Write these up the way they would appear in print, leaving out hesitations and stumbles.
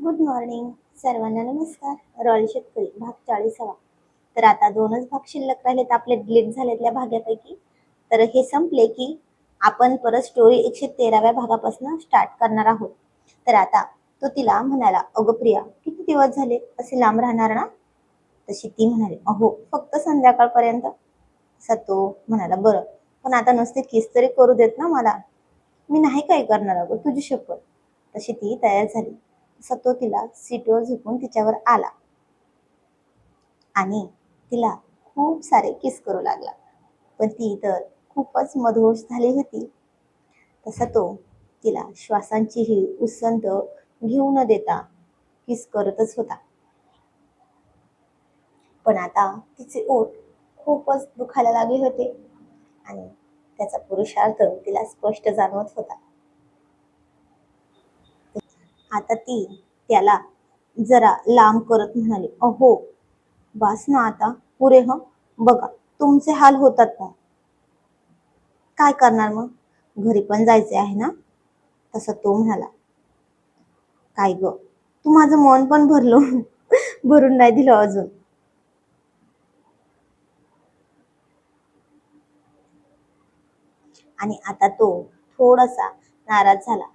Good morning सर्वांना नमस्कार. Royal शेतकरी भाग 40वा. तर आता दोनच भाग शिल्लक राहिलेत आपले डिलीट झालेल्या भागापैकी. तर हे संपले की आपण परत स्टोरी 113व्या भागापासून स्टार्ट करणार आहोत. तर आता तो तिला म्हणाला, अगं प्रिया, किती दिवस झाले असे लांब राहणार ना? तशी ती म्हणाली, अहो फक्त संध्याकाळपर्यंत. असा तो म्हणाला, बरं, पण आता नुसते किस तरी करू देत ना मला. मी नाही काय करणार अगं, तुझी शपथ. तशी ती तयार झाली. तसा तो तिला सीटवर झोपून तिच्यावर आला आणि तिला खूप सारे किस करू लागला. पण ती तर खूपच मधोश झाली होती. तसा तो तिला श्वासांचीही उसंत घेऊ न देता किस करतच होता. पण आता तिचे ओठ खूपच दुखायला लागले होते आणि त्याचा पुरुषार्थ तिला स्पष्ट जाणवत होता. आता ती त्याला जरा लांब करत म्हणाली, अहो बास ना आता, पुरे. बघा तुमचे हाल होतात ना, काय करणार मग? घरी पण जायचे आहे ना? तसा तो म्हणाला, काय ग, तू माझं मन पण भरून नाही दिलं अजून. आणि आता तो थोडासा नाराज झाला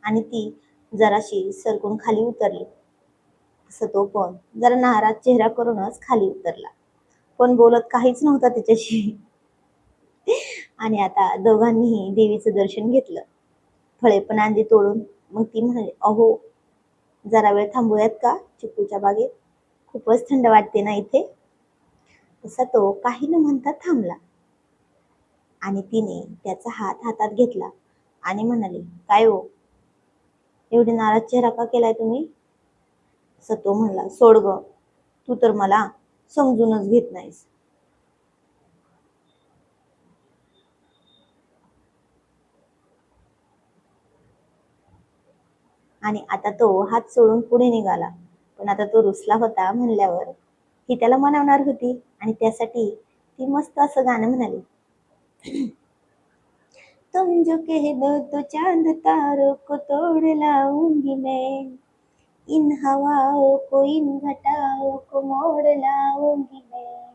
आणि ती जराशी सरकून खाली उतरली. तसं तो पण जरा नाराज चेहरा करूनच खाली उतरला, पण बोलत काहीच नव्हता तिच्याशी. आणि आता दोघांनीही देवीचं दर्शन घेतलं, फळे पण आणली तोडून. मग ती म्हणाली, अहो जरा वेळ थांबूयात का चिकूच्या बागेत? खूपच थंड वाटते ना इथे. तसा तो काही न म्हणता थांबला आणि तिने त्याचा हात हातात घेतला आणि म्हणाली, काय हो, एवढी नाराज चेहरा का केलाय तुम्ही? तसा तो म्हणला, सोड ग, तू तर मला समजूनच घेत नाहीस. आणि आता तो हात सोडून पुढे निघाला. पण आता तो रुसला होता म्हणल्यावर ही त्याला मनवणार होती आणि त्यासाठी ती मस्त असं गाणं म्हणाली, तुम जो कह दो तो चांद तारों को तोड़ लाऊंगी मैं, इन हवाओं को इन घटाओं को मोड़ लाऊंगी मैं.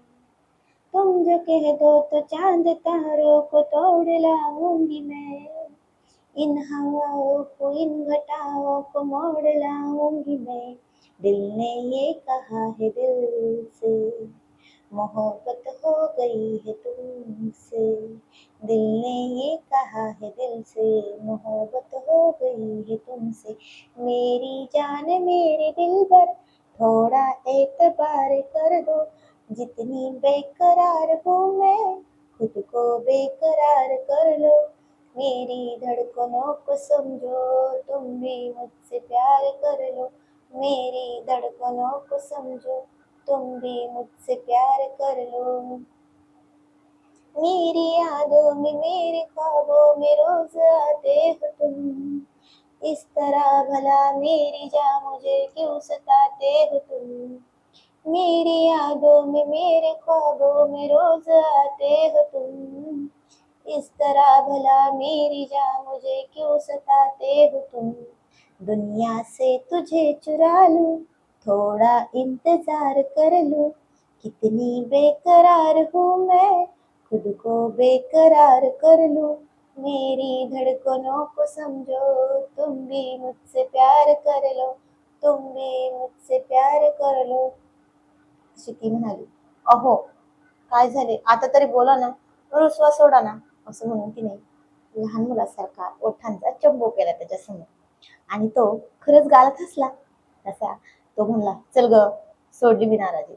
तुम जो कह दो तो चांद तारों को तोड़ लाऊंगी मैं, इन हवाओं को इन घटाओं को मोड़ लाऊंगी मैं. दिल ने ये कहा है दिल से, मोहब्बत हो गई है तुमसे. दिल ने ये कहा है दिल से, मोहब्बत हो गई है तुमसे. मेरी जान मेरे दिल पर थोड़ा एतबार कर दो, जितनी बेकरार हूँ मैं खुद को बेकरार कर लो. मेरी धड़कनों को समझो, तुम भी मुझसे प्यार कर लो. मेरी धड़कनों को समझो, तुम भी मुझसे प्यार कर लो. मेरी यादों में मेरे ख्वाबों में रोज आते हो तुम, इस तरह भला मेरी जान मुझे क्यों सताते हो तुम. मेरी यादों में मेरे ख्वाबों में रोज आते हो तुम, इस तरह भला मेरी जान मुझे क्यों सताते हो तुम. दुनिया से तुझे चुरा लूं, थोड़ा इंतजार कर लूं. कितनी बेकरार हूँ मैं खुद को बेकरार कर लूं. मेरी धड़कनों को समझो, तुम भी मुझसे प्यार कर लो. तुम भी मुझसे प्यार कर लो. अशी ती म्हणाली, अहो काय झाले, आता तरी बोला ना, रुसवा सोडा ना. असं म्हणून तिने लहान मुलासारखा ओठांचा चंबो केला त्याच्यासमोर आणि तो खरंच गालात हसला. तसा तो म्हणला, चल ग, सोडली मी नाराजी.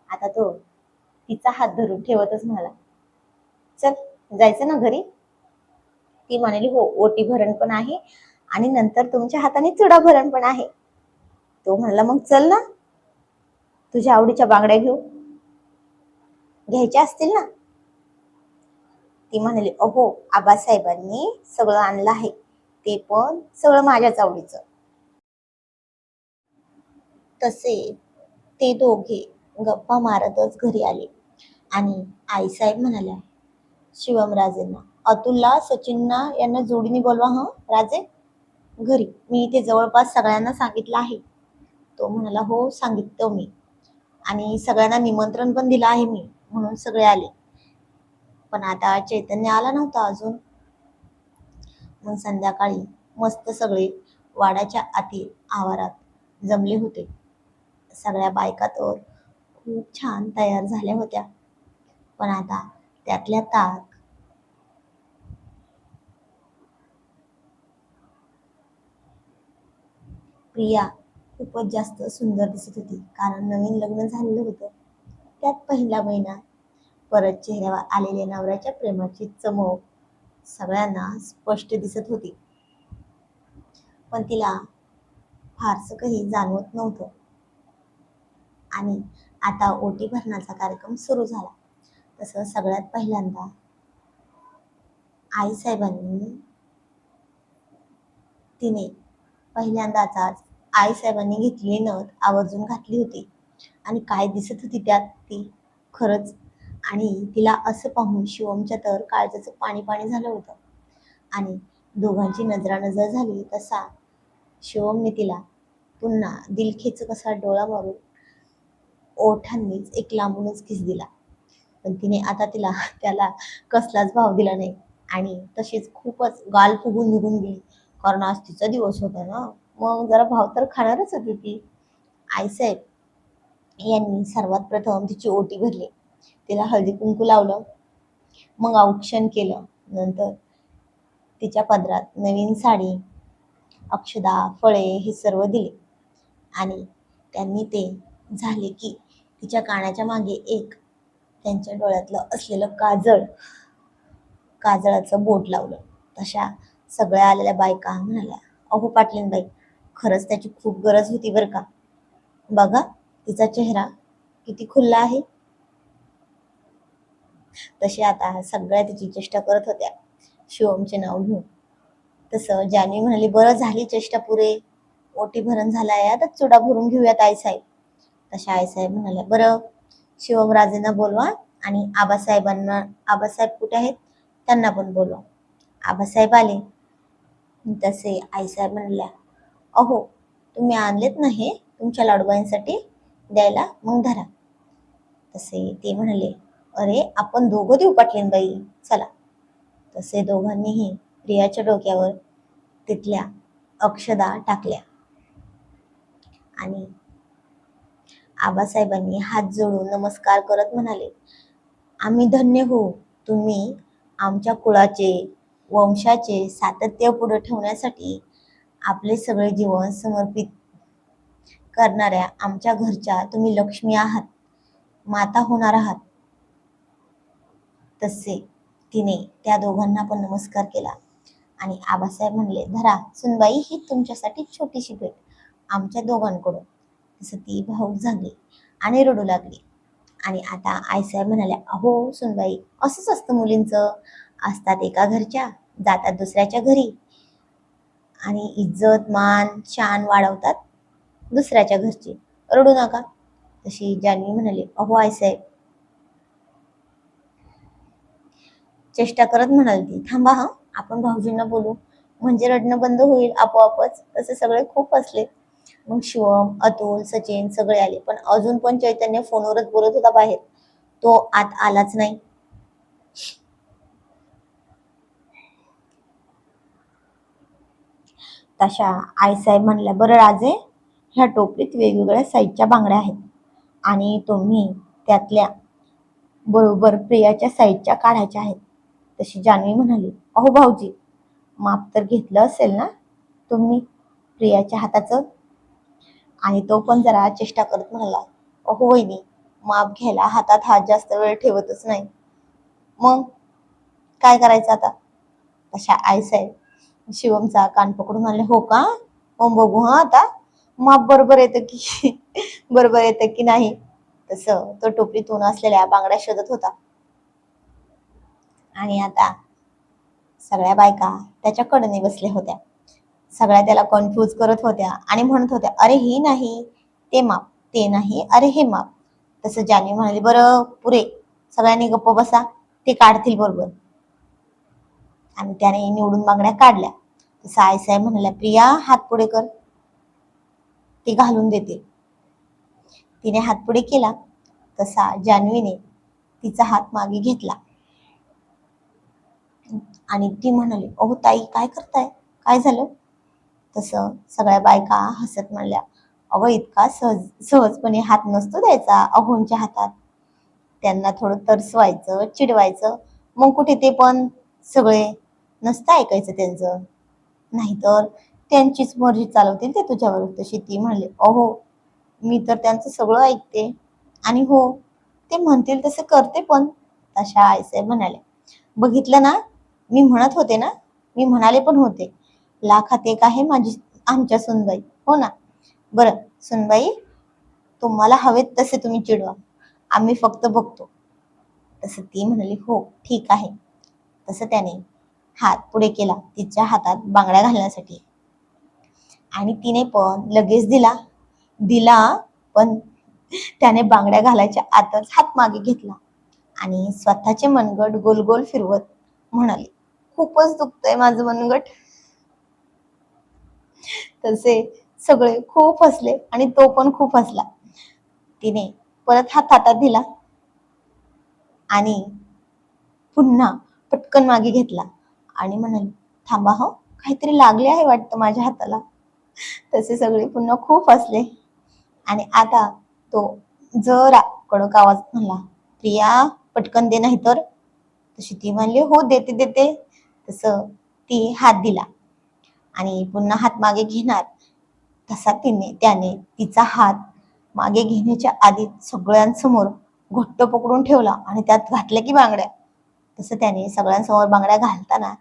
आता तो तिचा हात धरून ठेवतच म्हणाला, चल जायचं ना घरी? ती म्हणाली, हो, ओटी भरण पण आहे आणि नंतर तुमच्या हाताने चुडा भरण पण आहे. तो म्हणला, मग चल ना, तुझ्या आवडीच्या बांगड्या घेऊ, घ्यायच्या असतील ना? ती म्हणाली, अहो आबासाहेबांनी सगळं आणलं आहे, ते पण सगळं माझ्याच आवडीचं. तसे ते दोघे गप्पा मारतच घरी आले आणि आईसाहेब म्हणाल्या शिवमराजेंना, अतुलला सचिनना यांना जोडीने बोलवा. राजे घरी, मी इथे जवळपास सगळ्यांना सांगितलं आहे. तो म्हणाला हो सांगितलं मी, आणि सगळ्यांना निमंत्रण पण दिलं आहे मी, म्हणून सगळे आले. पण आता चैतन्य आला नव्हता अजून. मग संध्याकाळी मस्त सगळे वाड्याच्या आतील आवारात जमले होते. सगळ्या बायका तर खूप छान तयार झाल्या होत्या. पण आता त्यातल्या त्यात प्रिया खूपच जास्त सुंदर दिसत होती, कारण नवीन लग्न झालेलं होतं. त्यात पहिला महिना. परत चेहऱ्यावर आलेल्या नवऱ्याच्या प्रेमाची चमक सगळ्यांना स्पष्ट दिसत होती. पण तिला फारसं काही जाणवत नव्हतं. आणि आता ओटी भरण्याचा कार्यक्रम सुरू झाला. तसं सगळ्यात पहिल्यांदा आईसाहेबांनी तिने पहिल्यांदाच आईसाहेबांनी घेतलेली नथ आवर्जून घातली होती. आणि काय दिसत होती त्यात ती, खरंच. आणि तिला असं पाहून शिवमच्या तर काळजाचं पाणी पाणी झालं होतं. आणि दोघांची नजरानजर झाली तसा शिवमने तिला पुन्हा दिलखेच कसा डोळा मारून ओठांनीच एक लांबूनच किस दिला. पण तिने आता त्याला कसलाच भाव दिला नाही, आणि तशीच खूपच गाल फुगून निघून गेली. कारण आज तिचा दिवस होता ना, मग जरा भाव तर खाणारच होती ती. आईसाहेब यांनी सर्वात प्रथम तिची ओटी भरली, तिला हळदी कुंकू लावलं, मग औक्षण केलं. नंतर तिच्या पदरात नवीन साडी, अक्षदा, फळे हे सर्व दिले. आणि त्यांनी ते झाले की तिच्या कानाच्या मागे एक त्यांच्या डोळ्यातलं असलेलं काजळाचं बोट लावलं. तशा सगळ्या आलेल्या बायका म्हणाल्या, अहो पाटलीनबाई, खरंच त्याची खूप गरज होती बरं का. बघा तिचा चेहरा किती खुल्ला आहे. तशी आता सगळ्या तिची चेष्टा करत होत्या शिवमचे नाव घेऊन. तसं जान्हवी म्हणाली, बरं झाली चेष्टा पुरे, ओटी भरण झालाय, आता चुडा भरून घेऊयात आईसाहेब. तशा आईसाहेब म्हणाल्या, बरं शिवमराजेंना बोलवा, आणि आबासाहेब कुठे आहेत त्यांना पण बोलवा. आबासाहेब आले. तसे आईसाहेब म्हणल्या, अहो तुम्ही आणलेत ना हे तुमच्या लाडूबाईंसाठी द्यायला, मग धरा. तसे ते म्हणाले, अरे आपण दोघं देऊ पाटलीनबाई, चला. तसे दोघांनीही प्रियाच्या डोक्यावर तिथल्या अक्षदा टाकल्या. आणि आबासाहेबांनी हात जोडून नमस्कार करत म्हणाले, आम्ही धन्य हो, तुम्ही आमच्या कुळाचे, वंशाचे सातत्य पुढे ठेवण्यासाठी आपले सगळे जीवन समर्पित करणाऱ्या आमच्या घरच्या तुम्ही लक्ष्मी आहात, माता होणार आहात. तसे तिने त्या दोघांना पण नमस्कार केला. आणि आबासाहेब म्हणले, धरा सुनबाई, ही तुमच्यासाठी छोटीशी भेट आमच्या दोघांकडून. तसं ती भाऊक झाली आणि रडू लागली. आणि आता आईसाहेब म्हणाल्या, अहो सुनबाई, असंच असतं मुलींचं, असतात एका घरच्या, जातात दुसऱ्याच्या घरी, आणि इज्जत मान शान वाढवतात दुसऱ्याच्या घरची, रडू नका. तशी जान्हवी म्हणाली, अहो आईसाहेब, चेष्टा करत म्हणाल ती, थांबा हा, आपण भाऊजींना बोलू, म्हणजे रडणं बंद होईल आपोआपच. तसे सगळे खूप हसले. मग शिवम, अतुल, सचिन सगळे आले. पण अजून पण चैतन्य फोनवरच बोलत होता बाहेर, तो आत आलाच नाही. तशा आईसाहेब म्हणल्या, बरं राजे, ह्या टोपलीत वेगवेगळ्या साईजच्या बांगड्या आहेत, आणि तुम्ही त्यातल्या बरोबर प्रियाच्या साईजच्या काढायच्या आहेत. तशी जान्हवी म्हणाली, अहो भाऊजी, माप तर घेतलं असेल ना तुम्ही प्रियाच्या हाताचं. आणि तो पण जरा चेष्टा करत म्हणाला, अहो वहिनी, माप घ्यायला हातात हात जास्त वेळ ठेवतच नाही, मग काय करायचं आता. तशा आईसाहेब शिवमचा कान पकडून म्हणले, हो का, मग बघू हा आता माप बरोबर येतं की बरोबर येतं की नाही. तसं तो टोपलीतून असलेल्या बांगड्या शोधत होता. आणि आता सगळ्या बायका त्याच्या कडेने बसल्या होत्या. सगळ्या त्याला कन्फ्यूज करत होत्या आणि म्हणत होत्या, अरे ही नाही ते माप, ते नाही अरे हे माप. तसं जान्हवी म्हणाली, बरं पुरे, सगळ्यांनी गप्प बसा, ते काढतील बरोबर. आणि त्याने निवडून बांगड्या काढल्या. तसं आईसाहेब म्हणाल्या, प्रिया हात पुढे कर, ते घालून देते. तिने हात पुढे केला तसा जान्हवीने तिचा हात मागे घेतला आणि ती म्हणाली, अहो ताई काय करताय, काय झालं? तसं सगळ्या बायका हसत म्हणल्या, अगं इतका सहजपणे हात नसतो द्यायचा अहोंच्या हातात. त्यांना थोडं तरसवायचं, चिडवायचं, मग कुठे ते पण सगळे नसतं ऐकायचं त्यांचं. नाहीतर त्यांचीच मर्जी चालवतील ते तुझ्यावर. तशी ती म्हणली, अहो मी तर त्यांचं सगळं ऐकते आणि हो ते म्हणतील तसं करते पण. तशा आईसाहेब म्हणाले, बघितलं ना, मी म्हणत होते ना, मी म्हणाले पण होते, लाखात एक आहे माझी आमच्या सुनबाई. हो ना. बरं सुनबाई, तुम्हाला हवेत तसे तुम्ही चिडवा, आम्ही फक्त बघतो. तसं ती म्हणाली, हो ठीक आहे. तसं त्याने हात पुढे केला तिच्या हातात बांगड्या घालण्यासाठी आणि तिने पण लगेच दिला दिला पण त्याने बांगड्या घालायच्या आतच हात मागे घेतला आणि स्वतःचे मनगट गोल गोल फिरवत म्हणाले, खूपच दुखतंय माझं मनगट. तसे सगळे खूप हसले आणि तो पण खूप हसला. तिने परत हात हातात दिला आणि पुन्हा पटकन मागे घेतला आणि म्हणाली, थांबा हो, काहीतरी लागले आहे वाटतं माझ्या हाताला. तसे सगळे पुन्हा खूप हसले आणि आता तो जरा कडक आवाज म्हणला, प्रिया पटकन दे नाही तर. तशी ती म्हणली, हो देते देते. तसं ती हात दिला आणि पुन्हा हात मागे घेणार तसा त्याने तिचा हात मागे घेण्याच्या आधी सगळ्यांसमोर घट्ट पकडून ठेवला आणि त्यात घातल्या की बांगड्या. तसं त्याने सगळ्यांसमोर बांगड्या घालताना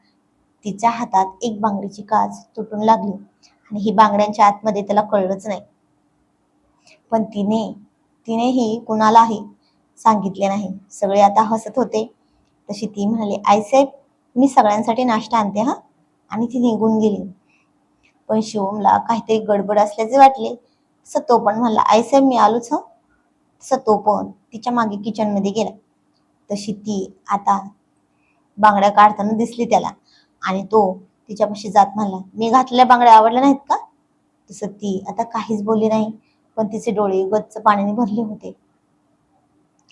तिच्या हातात एक बांगडीची काच तुटून लागली आणि ही बांगड्यांच्या आतमध्ये त्याला कळलंच नाही. पण तिनेही कुणालाही सांगितले नाही. सगळे आता हसत होते. तशी ती म्हणाली, आईसाहेब मी सगळ्यांसाठी नाश्ता आणते हा. आणि ती निघून गेली. पण शिवमला काहीतरी गडबड असल्याचे वाटले. तसं तो पण म्हणला, आईसाहेब मी आलोच हं. तसं तो पण तिच्या मागे किचन मध्ये गेला. तशी ती आता बांगड्या काढताना दिसली त्याला आणि तो तिच्यापाशी जात म्हणला, मी घातलेल्या बांगड्या आवडल्या नाहीत का? तसं ती आता काहीच बोलली नाही, पण तिचे डोळे गच्च पाण्याने भरले होते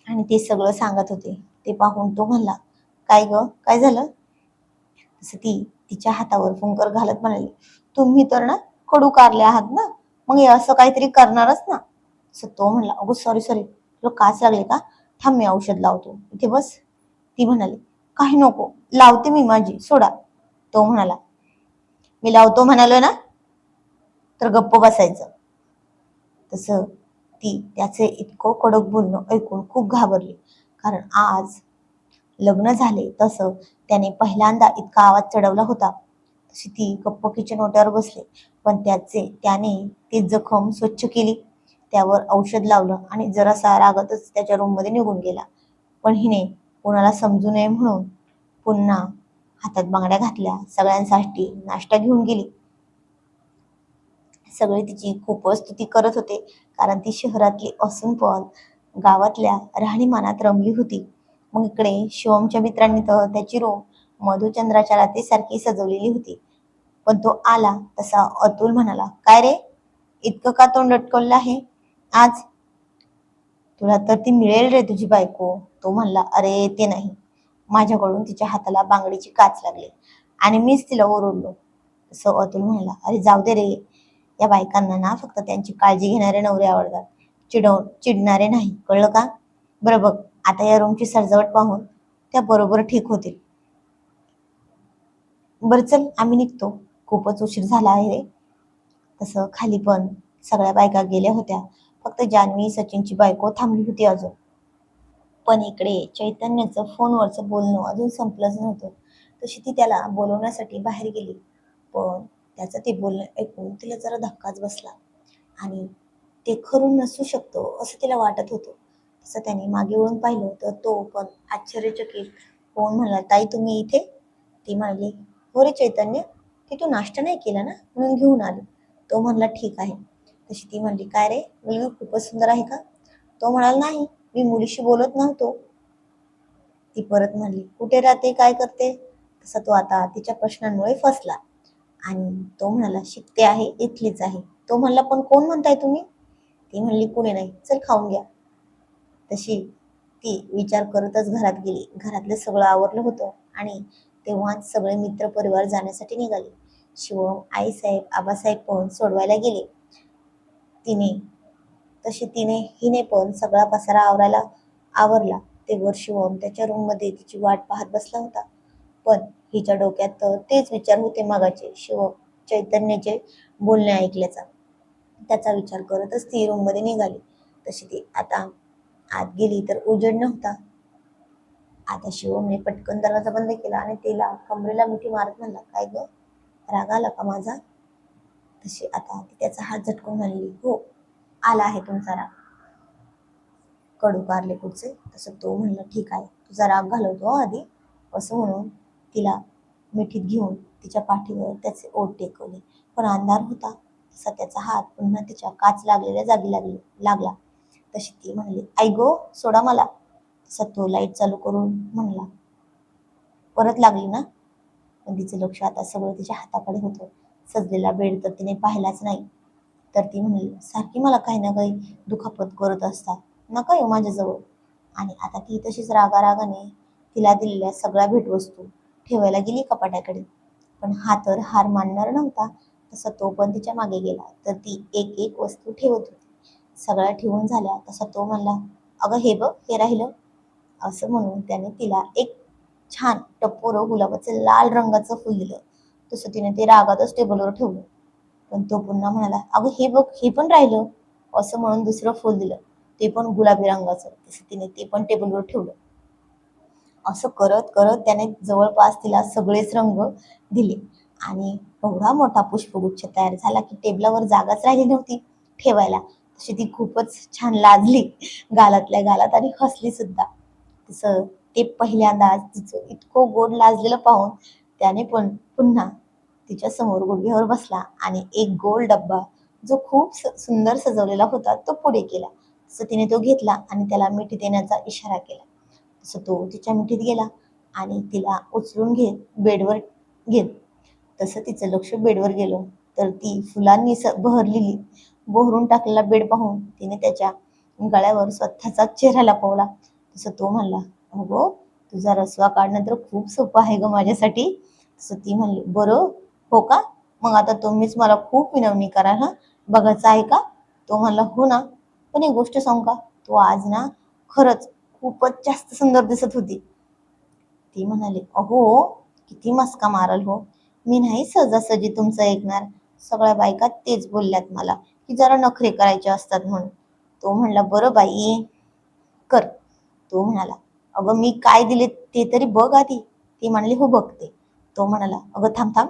आणि ते सगळं सांगत होते. ते पाहून तो म्हणला, काय ग काय झालं? तसं ती तिच्या हातावर फुंकर घालत म्हणाली, तुम्ही तर ना कडू कारले आहात ना, मग हे असं काहीतरी करणारच ना. तसं तो म्हणला, अगो सॉरी सॉरी, तुला काच लागले का? थांब मी औषध लावतो, इथे बस. ती म्हणाली, काही नको, लावते मी माझी, सोडा. तो म्हणाला, मी लावतो म्हणालोय ना, तर गप्प बसायचं. तसं ती त्याचे इतकं कडक बोलणं ऐकून खूप घाबरली, कारण आज लग्न झाले तसं त्याने पहिल्यांदा इतका आवाज चढवला होता. तशी ती गप्प किचन ओट्यावर बसले, पण त्याने ती जखम स्वच्छ केली, त्यावर औषध लावलं आणि जरासा रागातच त्याच्या रूम मध्ये निघून गेला. पण हिने कोणाला समजू नये म्हणून पुन्हा हातात बांगड्या घातल्या, सगळ्यांसाठी नाश्ता घेऊन गेली. सगळे तिची खूपच स्तुती करत होते, कारण ती शहरातली असून पण गावातल्या राहणीमानात रमली होती. मग इकडे शिवमच्या मित्रांनी तर त्याची रूम मधुचंद्राच्या रात्रीसारखी सजवलेली होती. पण तो आला तसा अतुल म्हणाला, काय रे इतकं का तोंड लटकवलं आहे आज? तुला तर ती मिळेल रे तुझी बायको. तो म्हणला, अरे ते नाही, माझ्याकडून तिच्या हाताला बांगडीची काच लागली आणि मीच तिला ओरडलो. तसं अतुल म्हणाला, अरे जाऊ दे रे, या बायकांना ना फक्त त्यांची काळजी घेणारे नवरे आवडतात, चिडणारे नाही, कळलं का? बरं बघ, आता या रूमची सजावट पाहून त्या बरोबर ठीक होतील. बरं चल आम्ही निघतो, खूपच उशीर झाला आहे रे. तसं खाली पण सगळ्या बायका गेल्या होत्या, फक्त जान्हवी सचिनची बायको थांबली होती अजून. पण इकडे चैतन्याचं फोनवरचं बोलणं अजून संपलंच नव्हतं. तशी ती त्याला बोलवण्यासाठी बाहेर गेली, पण त्याचं ते बोलणं ऐकून तिला जरा धक्काच बसला आणि ते खरून नसू शकतो असं तिला वाटत होतं. तसं त्याने मागे वळून पाहिलं तर तो पण आश्चर्यचकित होऊन म्हणला, ताई तुम्ही इथे? ती म्हणाली, हो रे चैतन्य, की तू नाश्ता नाही केला ना म्हणून घेऊन आली. तो म्हणला, ठीक आहे. तशी ती म्हणली, काय रे मुलगी खूपच सुंदर आहे का? तो म्हणाला, नाही मी मुलीशी बोलत नव्हतो. ती परत म्हणली, कुठे राहते काय करते? तसा तो आता तिच्या प्रश्नांमुळे फसला आणि तो म्हणाला, शिकते आहे, इथलीच आहे. तो म्हणला, पण कोण म्हणताय तुम्ही? ती म्हणली, कुणी नाही, चल खाऊन घ्या. तशी ती विचार करतच घरात गेली. घरातलं सगळं आवरलं होतं आणि तेव्हाच सगळे मित्र परिवार जाण्यासाठी निघाले. शिवम, आईसाहेब, आबासाहेब पण सोडवायला गेले. तिने हिने पण सगळा पसारा आवरला. तेव्हा शिवम त्याच्या रूम मध्ये तिची वाट पाहत बसला होता. पण हिच्या डोक्यात तर तेच विचार होते मगाचे, चैतन्याचे बोलणे ऐकल्याचा. त्याचा विचार करतच ती रूम मध्ये निघाली. तशी ती आता आत गेली तर उजेड नव्हता. आता शिवमने पटकन दरवाजा बंद केला आणि तिला कमरेला मिठी मारत म्हणला, काय ग, राग आला का माझा? तशी आता ती त्याचा हात झटकून म्हणली, हो, आला आहे तुमचा राग, कडू कारले कुठचे. तसं तो म्हणला, ठीक आहे, तुझा राग घालवतो आधी. असं म्हणून तिला मिठीत घेऊन तिच्या पाठीवर त्याचे ओठ टेकवले. पण अंधार होता, तसा त्याचा हात पुन्हा तिच्या काच लागलेल्या जागी लागला. तशी ती म्हणली, आई गो, सोडा मला. तसा तो लाईट चालू करून म्हणला, परत लागली ना? पण तिचं लक्ष आता सगळं तिच्या हाताकडे होतं. सजलेला बेड तर तिने पाहिलाच नाही. तर ती म्हणली, सारखी मला काही ना काही दुखापत करत असतात, नका येऊ माझ्याजवळ. आणि आता ती तशीच रागाने तिला दिलेल्या सगळ्या भेटवस्तू ठेवायला गेली कपाटाकडे. पण हा तर हार मानणार नव्हता. तसा तो पण तिच्या मागे गेला. तर ती एक एक वस्तू ठेवत होती. सगळ्या ठेवून झाल्या तसा तो म्हणला, अगं हे बघ, हे राहिलं. असं म्हणून त्याने तिला एक छान टपोरं गुलाबाचं लाल रंगाचं फुल दिलं. तसं तिने ते रागातच टेबलवर ठेवलं. पण तो पुन्हा म्हणाला, अगं हे बघ, हे पण राहिलं. असं म्हणून दुसरं फुल दिलं, ते पण गुलाबी रंगाचं. तसं तिने ते पण टेबलवर ठेवलं. असं करत करत त्याने जवळपास तिला सगळेच रंग दिले आणि एवढा मोठा पुष्पगुच्छ तयार झाला की टेबलावर जागाच राहिली नव्हती ठेवायला. तशी ती खूपच छान लाजली गालातल्या गालात आणि हसली सुद्धा. तसं ते पहिल्यांदाच तिचं इतकं गोड लाजलेलं पाहून त्याने पण पुन्हा तिच्या समोर गुडघ्यावर बसला आणि एक गोल डब्बा जो खूप सुंदर सजवलेला होता तो पुढे केला. तसं तिने तो घेतला आणि त्याला मिठी देण्याचा इशारा केला. तसं तो तिच्या मिठीत गेला आणि तिला उचलून बेडवर घेत. तसं तिचं लक्ष बेडवर गेलं तर ती फुलांनी बहरलेली बहरून टाकलेला बेड पाहून तिने त्याच्या गळ्यावर स्वतःचा चेहरा लपवला. तसं तो म्हणला, अगो, तुझा रसवा काढणं तर खूप सोपं आहे ग माझ्यासाठी. तसं ती म्हणली, बरं, हो का, मग आता तुम्हीच मला खूप विनवणी करा, हा, बघायचं आहे का? तो म्हणला, हो ना, पण एक गोष्ट सांगू का, तू आज ना खरंच खूपच जास्त सुंदर दिसत होती. ती म्हणाली, अहो, किती मस्का मारल हो, मी नाही सहजासहजी तुमचं ऐकणार. सगळ्या बायका तेच बोलल्यात मला की जरा नखरे करायचे असतात म्हणून. तो म्हणला, बरं बाई, कर. तो म्हणाला, अगं मी काय दिले ते तरी बघ आधी. ती म्हणली, हो बघते. तो म्हणाला, अगं थांब थांब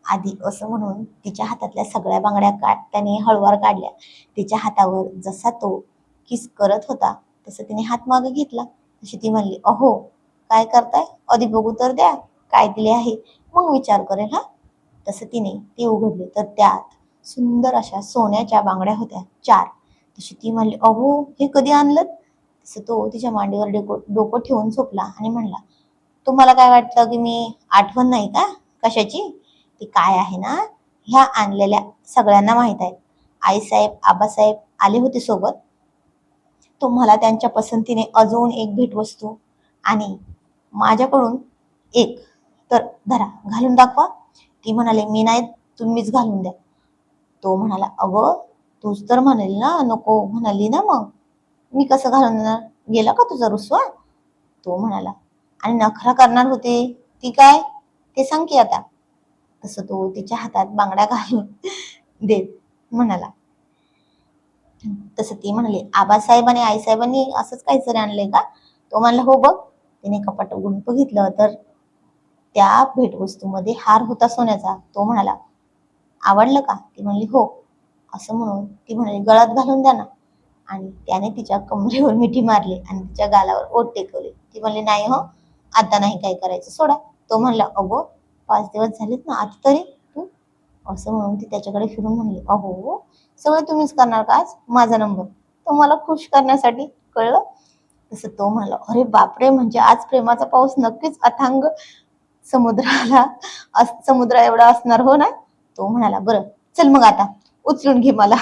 आधी. असं म्हणून तिच्या हातातल्या सगळ्या बांगड्या त्याने हळूवार काढल्या. तिच्या हातावर जसा तो किस करत होता तसं तिने हात मागे घेतला. तशी ती म्हणली, अहो, काय करताय, आधी बघू तर द्या काय दिले आहे, मग विचार करेल, हा. तसं तिने ते उघडले तर त्यात सुंदर अशा सोन्याच्या बांगड्या होत्या 4. तशी ती म्हणली, अहो, हे कधी आणलं? तसं तो तिच्या मांडीवर डोकं ठेवून झोपला आणि म्हणला, तुम्हाला काय वाटतं की मी आठवण नाही का कशाची? ती काय आहे ना, ह्या आणलेल्या सगळ्यांना माहित आहे. आईसाहेब, आबासाहेब आले होते सोबत. तुम्हाला त्यांच्या पसंतीने अजून एक भेटवस्तू आणि माझ्याकडून एक, तर धरा, घालून दाखवा. ती म्हणाले, मी नाही, तुम्हीच घालून द्या. तो म्हणाला, अगं, तूच तर म्हणाली ना नको, म्हणाली ना, मग मी कसं घालून देणार, गेला का तुझा रुसवा? तो म्हणाला, आणि नखरा करणार होते ती काय, ते सांग की आता. तसं तो तिच्या हातात बांगड्या घालून देत म्हणाला. तसं ती म्हणाली, आबासाहेब आणि आईसाहेबांनी असंच काहीतरी आणलंय का? तो म्हणला, हो बघ. तिने कपाट उघडून बघितलं तर त्या भेटवस्तूमध्ये हार होता सोन्याचा. तो म्हणाला, आवडलं का? ती म्हणली, हो. असं म्हणून ती म्हणाली, गळ्यात घालून द्या ना. आणि त्याने तिच्या कमरेवर मिठी मारली आणि तिच्या गालावर ओठ टेकवले. ती म्हणली, नाही हो, आता नाही काय करायचं, सोडा. तो म्हणला, अगो, 5 दिवस झालेत ना, आता तरी तू. असं म्हणून ती त्याच्याकडे फिरून म्हणली, अहो, सगळं तुम्हीच करणार का आज? माझा नंबर तुम्हाला खुश करण्यासाठी, कळलं? तसं तो म्हणला, अरे बापरे, म्हणजे आज प्रेमाचा पाऊस नक्कीच अथांग समुद्र एवढा असणार, हो ना? तो म्हणाला, बरं, चल मग आता उचलून घे मला.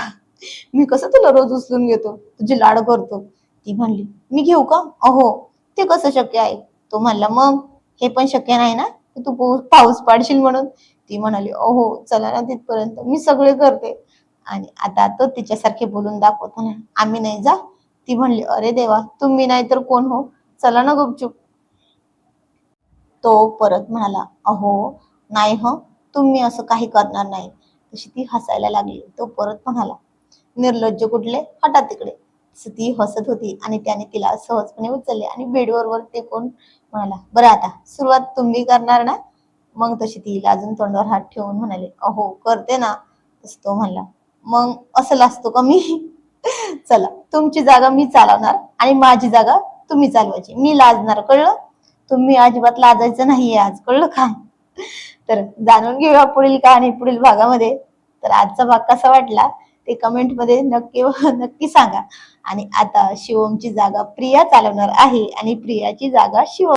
मी कसं तुला रोज उचलून घेतो, तुझे लाड करतो. ती म्हणली, मी घेऊ का? अहो, ते कसं शक्य आहे? तो म्हणला, मग हे पण शक्य नाही ना की तू पाऊस पाडशील म्हणून. ती म्हणाली, अहो चला ना तिथपर्यंत, मी सगळे करते. आणि आता तो तिच्यासारखे बोलून दाखवतो ना, आम्ही नाही जा. ती म्हणली, अरे देवा, तुम्ही नाही तर कोण हो, चला ना गुपचूप. तो परत म्हणाला, अहो नाही ह, तुम्ही असं काही करणार नाही. तशी ती हसायला लागली. तो परत म्हणाला, निर्लज्ज कुठले, हटा तिकडे. तसं ती हसत होती आणि त्याने तिला सहजपणे उचलले आणि बेडवर वर टेकून म्हणाला, बरं आता सुरुवात तुम्ही करणार ना? मग तशी ती लाजून तोंडावर हात ठेवून म्हणाले, अहो करते ना. तसं तो म्हणला, मग असं लाजतो का मी? चला, तुमची जागा मी चालवणार आणि माझी जागा तुम्ही चालवायची. मी लाजणार, कळलं? तुम्ही अजिबात लाजायचं नाहीये आज, कळलं का? तर जाणून घेऊया पुढील कहाणी पुढील भागामध्ये. तर आजचा भाग कसा वाटला ते कमेंट मध्ये नक्की नक्की सांगा. आणि आता शिवमची जागा प्रिया चालवणार आहे आणि प्रियाची जागा शिवम